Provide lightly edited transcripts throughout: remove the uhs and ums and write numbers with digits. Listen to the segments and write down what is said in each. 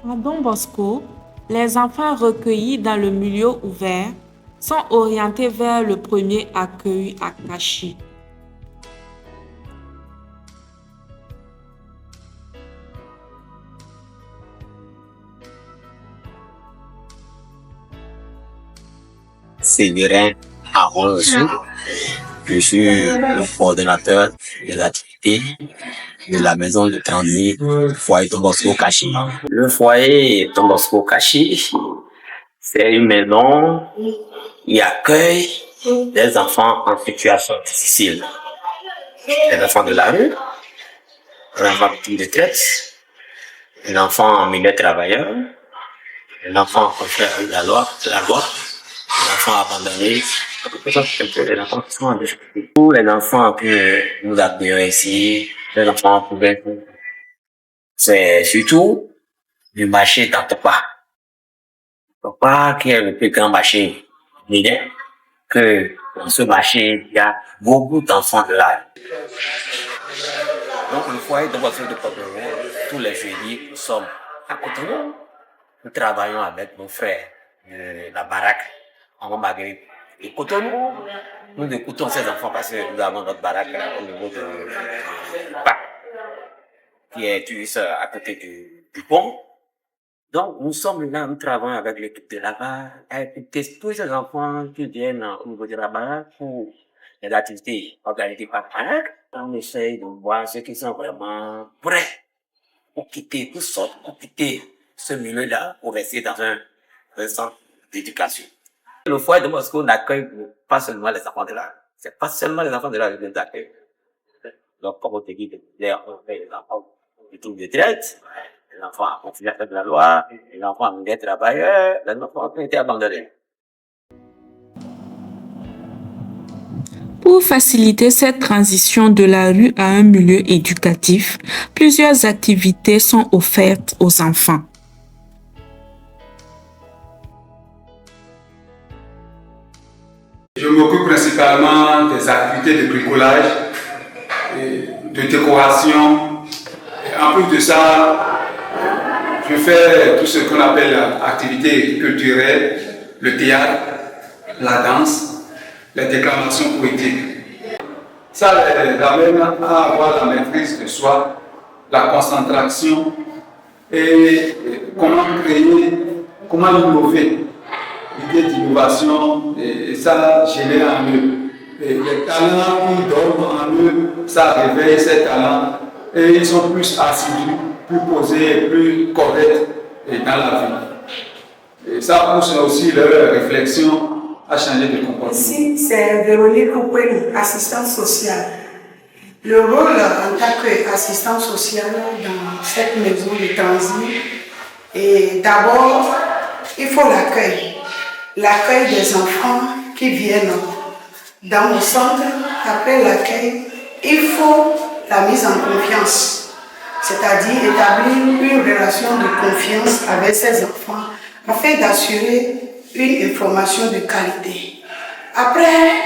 À Don Bosco, les enfants recueillis dans le milieu ouvert sont orientés vers le premier accueil à Kachi. Séverin Aaron. Je suis le coordonnateur des activités de la maison de transit foyer Don Bosco Kachi. Le foyer Don Bosco Kachi, c'est une maison qui accueille des enfants en situation difficile. Les enfants de la rue, les enfants victimes de traite, les enfants en milieu travailleur, les enfants contraires à la loi, les enfants abandonnés, les enfants qui sont en difficulté. Tous les enfants que nous accueillons ici, les enfants pouvaient, c'est surtout du marché d'Antopa. Antopa qui est le plus grand marché minér, que dans ce marché, il y a beaucoup d'enfants de là. Donc le foyer de Bosco de Cotonou, tous les jeudis, nous sommes à Cotonou. Nous travaillons avec nos frères de la baraque en Marguerite et Cotonou. Nous écoutons ces enfants parce que nous avons notre baraque au niveau de Pac, qui est juste à côté du pont. Donc nous sommes là, nous travaillons avec l'équipe de là-bas, à écouter tous ces enfants qui viennent au niveau de la baraque pour les activités organisées par baraque. On essaye de voir ceux qui sont vraiment prêts pour quitter, pour quitter ce milieu-là pour rester dans un centre d'éducation. Le foyer de Bosco n'accueille pas seulement les enfants de là. C'est pas seulement les enfants de là qui viennent d'accueillir. Donc, comme on te dit, les enfants victimes de traite, les enfants en conflit avec la loi, les enfants en milieu travailleur, les enfants qui ont été abandonnés. Pour faciliter cette transition de la rue à un milieu éducatif, plusieurs activités sont offertes aux enfants. Je m'occupe principalement des activités de bricolage, de décoration. Et en plus de ça, je fais tout ce qu'on appelle activités culturelles, le théâtre, la danse, les déclamations poétiques. Ça l'amène à avoir la maîtrise de soi, la concentration et comment créer, comment innover. L'idée d'innovation, et ça génère en eux. Et les talents qui dorment en eux, ça réveille ces talents et ils sont plus assidus, plus posés, plus corrects dans la vie. Et ça pousse aussi leur réflexion à changer de comportement. Ici, c'est Véronique Oupéli, assistante sociale. Le rôle en tant qu'assistante sociale dans cette maison de transit est d'abord, il faut l'accueil des enfants qui viennent dans le centre. Après l'accueil, il faut la mise en confiance, c'est-à-dire établir une relation de confiance avec ces enfants afin d'assurer une information de qualité. Après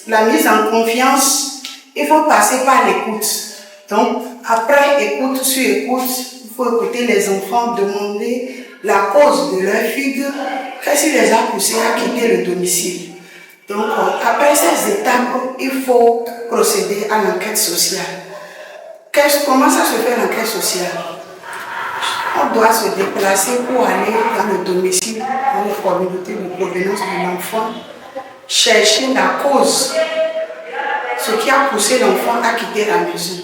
la mise en confiance, il faut passer par l'écoute. Donc, après écoute sur écoute, il faut écouter les enfants, demander la cause de leur fugue, qu'est-ce qui les a poussés à quitter le domicile. Donc, après ces étapes, il faut procéder à l'enquête sociale. Comment ça se fait l'enquête sociale? On doit se déplacer pour aller dans le domicile, dans les communautés de provenance de l'enfant, chercher la cause, ce qui a poussé l'enfant à quitter la maison.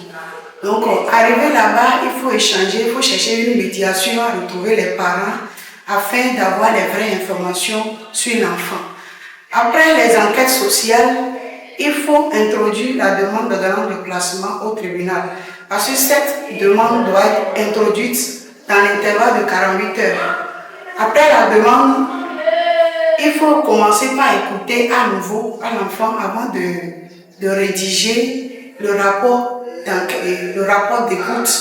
Donc, arrivé là-bas, il faut échanger, il faut chercher une médiation, à retrouver les parents afin d'avoir les vraies informations sur l'enfant. Après les enquêtes sociales, il faut introduire la demande de grande déplacement au tribunal. Parce que cette demande doit être introduite dans l'intervalle de 48 heures. Après la demande, il faut commencer par écouter à nouveau à l'enfant avant de rédiger le rapport d'écoute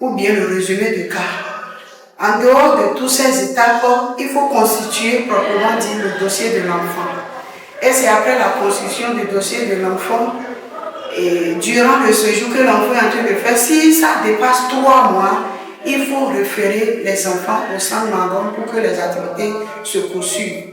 ou bien le résumé de cas. En dehors de toutes ces étapes, il faut constituer proprement dit le dossier de l'enfant. Et c'est après la constitution du dossier de l'enfant et durant le séjour que l'enfant est en train de faire, si ça dépasse 3 mois, il faut référer les enfants au centre Magone pour que les activités se poursuivent.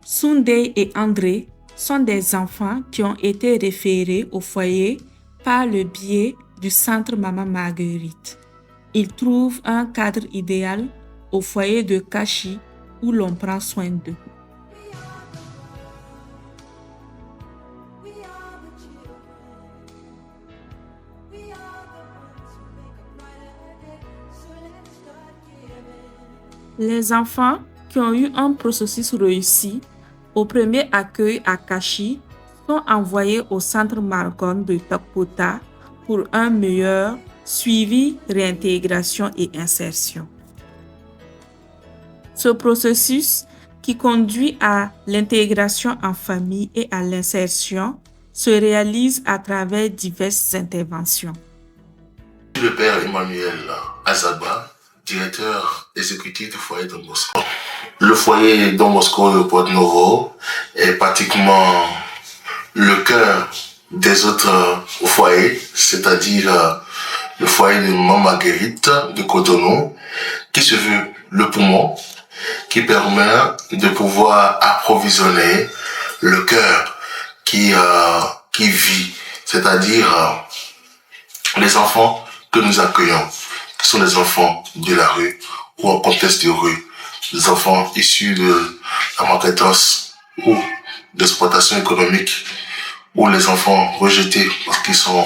Sunday et André sont des enfants qui ont été référés au foyer par le biais du centre Maman Marguerite. Ils trouvent un cadre idéal au foyer de Kashi où l'on prend soin d'eux. Les enfants qui ont eu un processus réussi au premier accueil à Kashi sont envoyés au centre Margon de Tokpota pour un meilleur suivi, réintégration et insertion. Ce processus qui conduit à l'intégration en famille et à l'insertion se réalise à travers diverses interventions. Le père Emmanuel Azaba, directeur exécutif du foyer Don Bosco. Le foyer Don Bosco de Porto Novo est pratiquement le cœur des autres foyers, c'est-à-dire le foyer de Maman Marguerite de Cotonou, qui se veut le poumon, qui permet de pouvoir approvisionner le cœur qui vit, c'est-à-dire les enfants que nous accueillons, qui sont les enfants de la rue ou en contexte de rue, les enfants issus de la maltraitance ou d'exploitation économique, ou les enfants rejetés parce qu'ils sont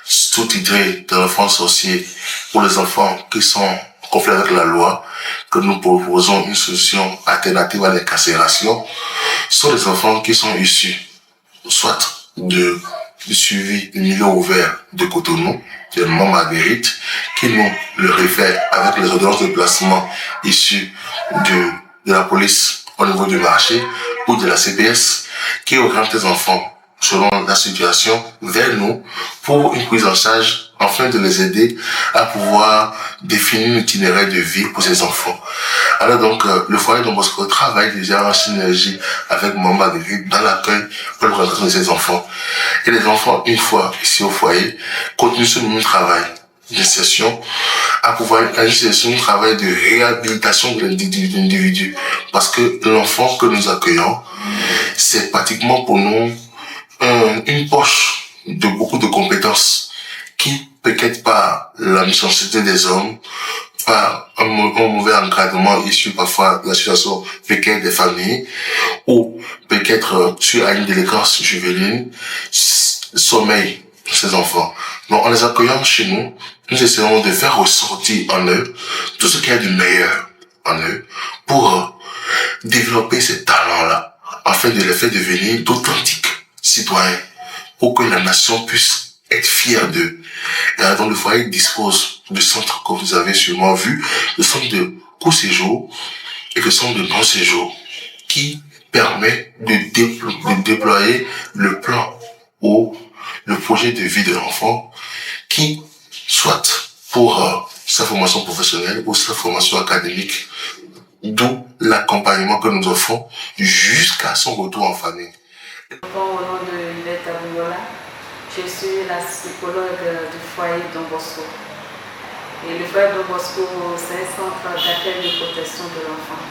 sous-titrés de l'enfant sorcier, ou les enfants qui sont en conflit avec la loi, que nous proposons une solution alternative à l'incarcération, sont les enfants qui sont issus soit du suivi du milieu ouvert de Cotonou, de Maman Marguerite, qui nous le réfère avec les ordonnances de placement issues de la police au niveau du marché ou de la CPS, qui oriente les enfants selon la situation vers nous pour une prise en charge afin de les aider à pouvoir définir un itinéraire de vie pour ces enfants. Alors donc, le foyer Don Bosco travaille déjà en synergie avec Maman Marguerite dans l'accueil pour la présentation de ces enfants. Et les enfants, une fois ici au foyer, continuent ce même travail d'insertion, à pouvoir un travail de réhabilitation de l'individu. Parce que l'enfant que nous accueillons, c'est pratiquement pour nous une poche de beaucoup de compétences qui, peut-être par la méchanceté des hommes, par un mauvais encadrement issu parfois de la situation précaire des familles, ou peut-être sur une délinquance juvénile, sommeil ces enfants. Donc en les accueillant chez nous, nous essayons de faire ressortir en eux tout ce qu'il y a de meilleur en eux pour développer ces talents-là, afin de les faire devenir d'authentiques citoyens, pour que la nation puisse être fière d'eux. Et alors, donc, le foyer dispose de centres, comme vous avez sûrement vu, de centres de court séjour et de centres de long séjour, qui permet de déployer le plan ou le projet de vie de l'enfant, qui, soit pour sa formation professionnelle ou sa formation académique, d'où l'accompagnement que nous offrons jusqu'à son retour en famille. Au nom de Yvette Abouyola, je suis la psychologue du foyer Don Bosco. Et le foyer Don Bosco, c'est un centre d'accueil de protection de l'enfant.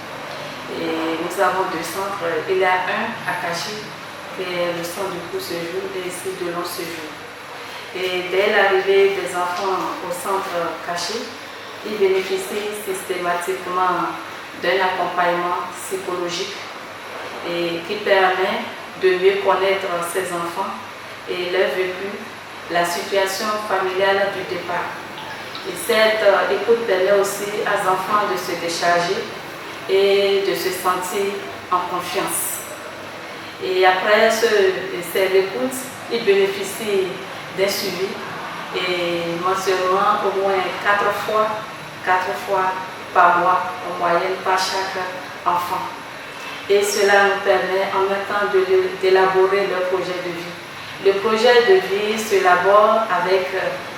Et nous avons deux centres. Il y a un à Kashi, qui est le centre du court séjour, et ici de long séjour. Et dès l'arrivée des enfants au centre Kashi, ils bénéficient systématiquement d'un accompagnement psychologique et qui permet de mieux connaître ces enfants et leur vécu, la situation familiale du départ. Et cette écoute permet aussi aux enfants de se décharger et de se sentir en confiance. Et après cette écoute, ils bénéficient d'un suivi et mensuellement au moins 4 fois par mois en moyenne par chaque enfant. Et cela nous permet en même temps d'élaborer leur projet de vie. Le projet de vie s'élabore avec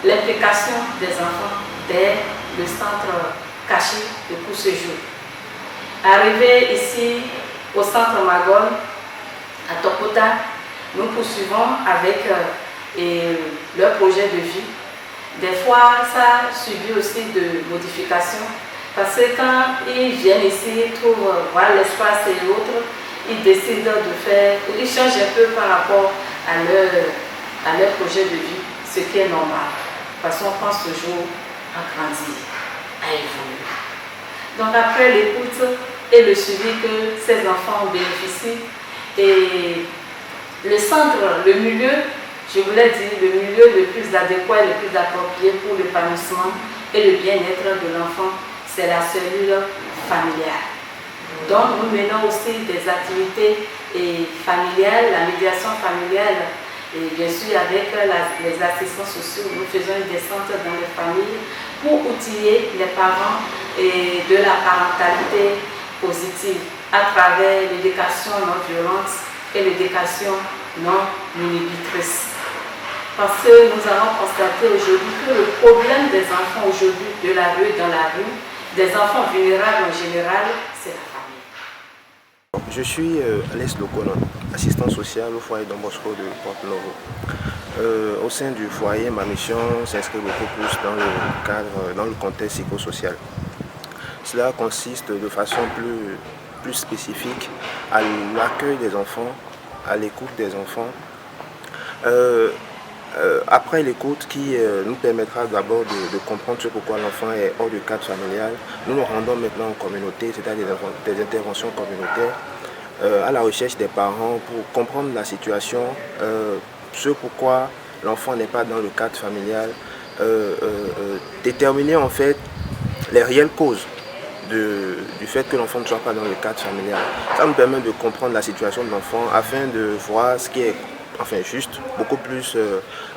l'implication des enfants dès le centre Kashi de court séjour. Arrivé ici au centre Magone, à Tokota, nous poursuivons avec leur projet de vie. Des fois, ça a suivi aussi de modifications parce que quand ils viennent ici, ils trouvent l'espace et autres, ils décident de faire, ils changent un peu par rapport à leur projet de vie, ce qui est normal parce qu'on pense toujours à grandir, à évoluer. Donc après l'écoute et le suivi que ces enfants bénéficient et le centre, le milieu, je voulais dire le milieu le plus adéquat et le plus approprié pour l'épanouissement et le bien-être de l'enfant, c'est la cellule familiale. Donc nous menons aussi des activités familiales, la médiation familiale et bien sûr avec les assistants sociaux, nous faisons une descente dans les familles pour outiller les parents et de la parentalité positive à travers l'éducation non violente et l'éducation non inhibitrice. Parce que nous avons constaté aujourd'hui que le problème des enfants aujourd'hui de la rue, dans la rue, des enfants vulnérables en général, c'est la famille. Je suis Alès Lokonon, assistant social au foyer Don Bosco de Porte-Novo. Au sein du foyer, ma mission s'inscrit beaucoup plus dans le contexte psychosocial. Cela consiste de façon plus spécifique à l'accueil des enfants, à l'écoute des enfants. Après l'écoute qui nous permettra d'abord de comprendre ce pourquoi l'enfant est hors du cadre familial, nous nous rendons maintenant en communauté, c'est-à-dire des interventions communautaires, à la recherche des parents pour comprendre la situation, ce pourquoi l'enfant n'est pas dans le cadre familial, déterminer en fait les réelles causes du fait que l'enfant ne soit pas dans le cadre familial. Ça nous permet de comprendre la situation de l'enfant afin de voir ce qui est juste beaucoup plus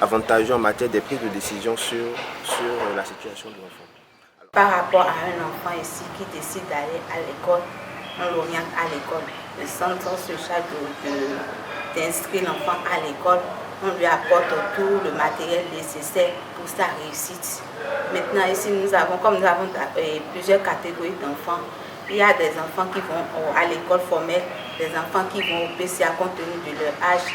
avantageux en matière de prise de décision sur la situation de l'enfant. Par rapport à un enfant ici qui décide d'aller à l'école, on l'oriente à l'école. Le centre se charge d'inscrire l'enfant à l'école. On lui apporte tout le matériel nécessaire pour sa réussite. Maintenant, ici, comme nous avons plusieurs catégories d'enfants, il y a des enfants qui vont à l'école formelle, des enfants qui vont au PCA compte tenu de leur âge.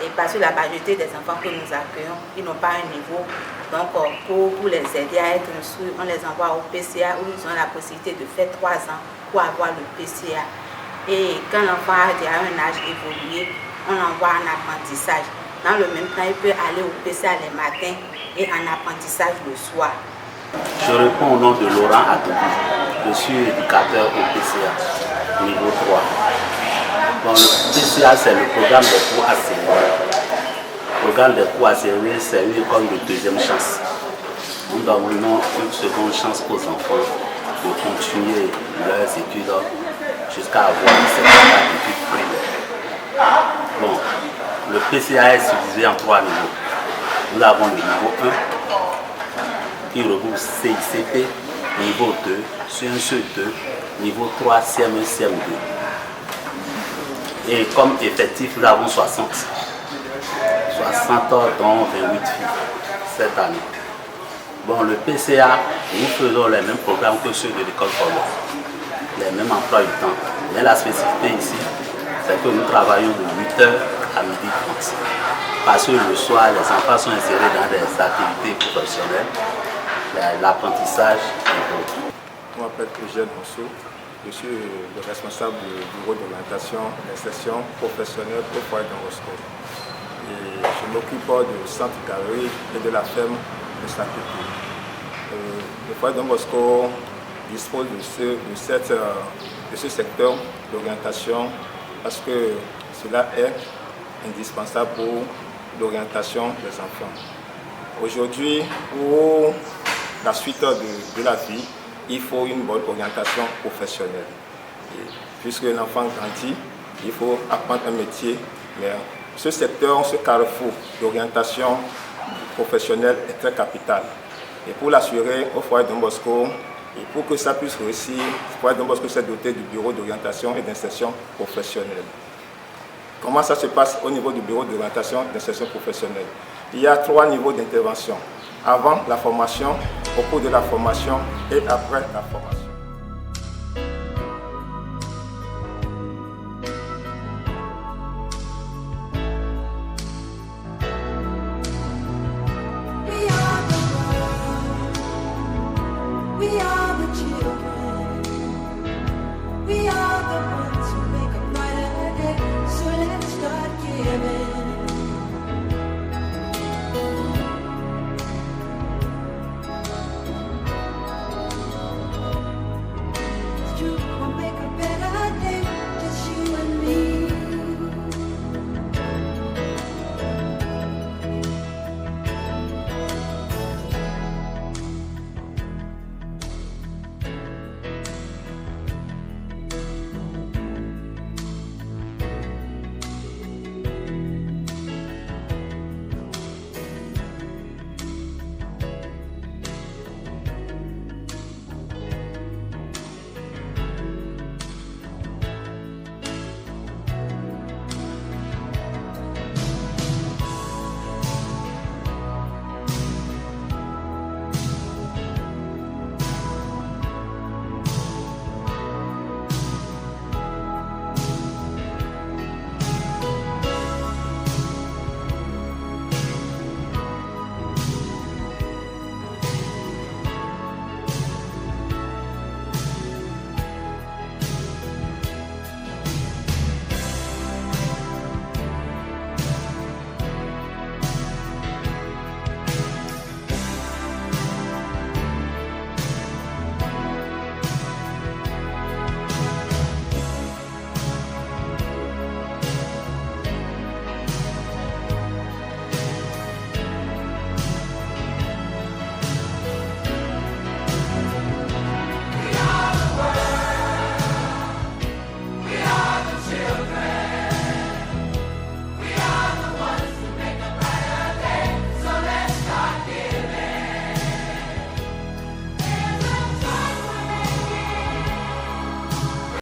Et parce que la majorité des enfants que nous accueillons, ils n'ont pas un niveau. Donc, pour les aider à être instruits, on les envoie au PCA où ils ont la possibilité de faire 3 ans pour avoir le PCA. Et quand l'enfant a déjà un âge évolué, on l'envoie en apprentissage. Dans le même temps, il peut aller au PCA les matins et en apprentissage le soir. Je réponds au nom de Laurent Atoubou. Je suis éducateur au PCA, niveau 3. Bon, le PCA, c'est le programme des cours enseignés. Le programme des cours enseignés, c'est une école de deuxième chance. Nous donnons une seconde chance aux enfants de continuer leurs études jusqu'à avoir une certaine études primaires. Bon, le PCA est subdivisé en 3 niveaux. Nous avons le niveau 1 qui regroupe CICP, niveau 2, CE2, niveau 3, CM1, CM2. Et comme effectif, nous avons 60 dont 28 filles cette année. Bon, le PCA, nous faisons les mêmes programmes que ceux de l'école formelle, les mêmes emplois du temps. Mais la spécificité ici, c'est que nous travaillons de 8h à 12h30. Parce que le soir, les enfants sont insérés dans des activités professionnelles, l'apprentissage et autres. Je m'appelle Eugène Rousseau. Je suis le responsable du bureau d'orientation et d'insertion professionnelle au foyer Don Bosco. Et je m'occupe du centre galerie et de la ferme de Saint-Pété. Le foyer Don Bosco dispose de ce secteur d'orientation parce que cela est indispensable pour l'orientation des enfants. Aujourd'hui, pour la suite de la vie, il faut une bonne orientation professionnelle. Et puisque l'enfant grandit, il faut apprendre un métier. Mais ce secteur, ce carrefour d'orientation professionnelle est très capital. Et pour l'assurer au foyer Don Bosco, et pour que ça puisse réussir, le foyer Don Bosco s'est doté du bureau d'orientation et d'insertion professionnelle. Comment ça se passe au niveau du bureau d'orientation et d'insertion professionnelle? Il y a 3 niveaux d'intervention. Avant la formation, au cours de la formation et après la formation.